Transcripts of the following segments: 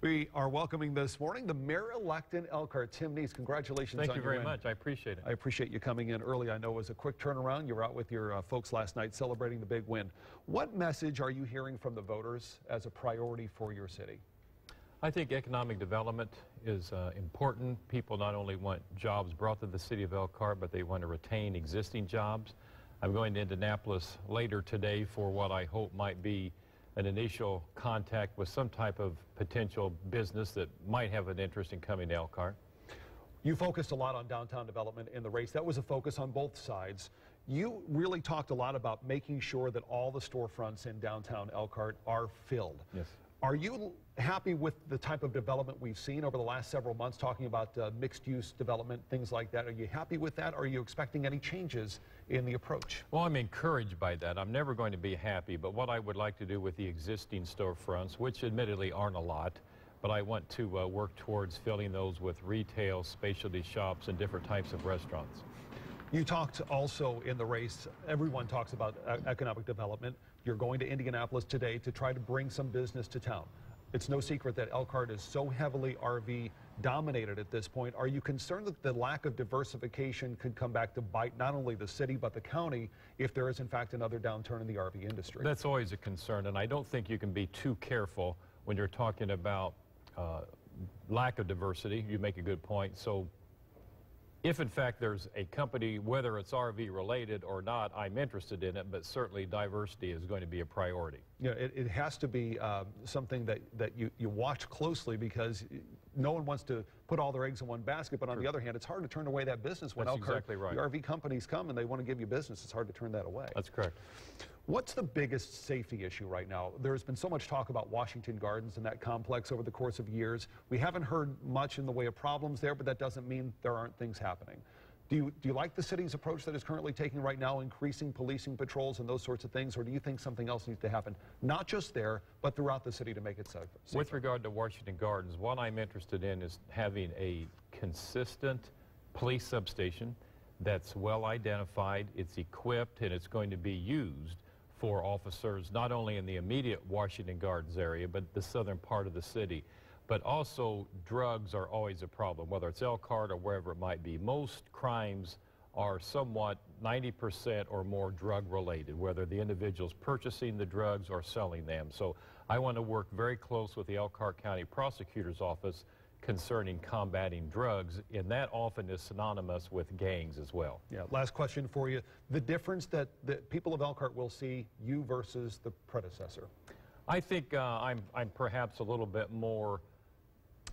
We are welcoming this morning the mayor-elect in Elkhart, Tim Neese. Congratulations on your win. Thank you very much. I appreciate it. I appreciate you coming in early. I know it was a quick turnaround. You were out with your folks last night celebrating the big win. What message are you hearing from the voters as a priority for your city? I think economic development is important. People not only want jobs brought to the city of Elkhart, but they want to retain existing jobs. I'm going to Indianapolis later today for what I hope might be an initial contact with some type of potential business that might have an interest in coming to Elkhart. You focused a lot on downtown development in the race. That was a focus on both sides. You really talked a lot about making sure that all the storefronts in downtown Elkhart are filled. Yes. Are you happy with the type of development we've seen over the last several months, talking about mixed-use development, things like that? Are you happy with that? Or are you expecting any changes in the approach? Well, I'm encouraged by that. I'm never going to be happy, but what I would like to do with the existing storefronts, which admittedly aren't a lot, but I want to work towards filling those with retail, specialty shops, and different types of restaurants. You talked also in the race, everyone talks about economic development. You're going to Indianapolis today to try to bring some business to town. It's no secret that Elkhart is so heavily RV dominated at this point. Are you concerned that the lack of diversification could come back to bite not only the city but the county if there is in fact another downturn in the RV industry? That's always a concern, and I don't think you can be too careful when you're talking about lack of diversity. You make a good point. So if in fact there's a company, whether it's RV related or not, I'm interested in it, but certainly diversity is going to be a priority. Yeah, it has to be something that you watch closely, because no one wants to put all their eggs in one basket, but on the other hand, it's hard to turn away that business when Elkhart, exactly right. The RV companies come and they want to give you business. It's hard to turn that away. That's correct. What's the biggest safety issue right now? There's been so much talk about Washington Gardens and that complex over the course of years. We haven't heard much in the way of problems there, but that doesn't mean there aren't things happening. Do you like the city's approach that is currently taking right now, increasing policing patrols and those sorts of things, or do you think something else needs to happen, not just there, but throughout the city to make it safer? With regard to Washington Gardens, what I'm interested in is having a consistent police substation that's well identified, it's equipped, and it's going to be used for officers not only in the immediate Washington Gardens area, but the southern part of the city. But also, drugs are always a problem, whether it's Elkhart or wherever it might be. Most crimes are somewhat 90% or more drug-related, whether the individual's purchasing the drugs or selling them. So I want to work very close with the Elkhart County Prosecutor's Office concerning combating drugs, and that often is synonymous with gangs as well. Yeah, last question for you. The difference that the people of Elkhart will see you versus the predecessor? I think I'm perhaps a little bit more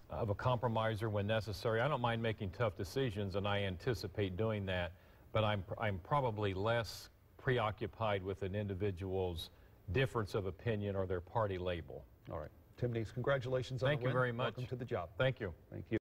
of a compromiser when necessary. I don't mind making tough decisions, and I anticipate doing that, but I'm probably less preoccupied with an individual's difference of opinion or their party label. All right. Tim Neese, congratulations on the win. Thank you very much. Welcome to the job. Thank you. Thank you.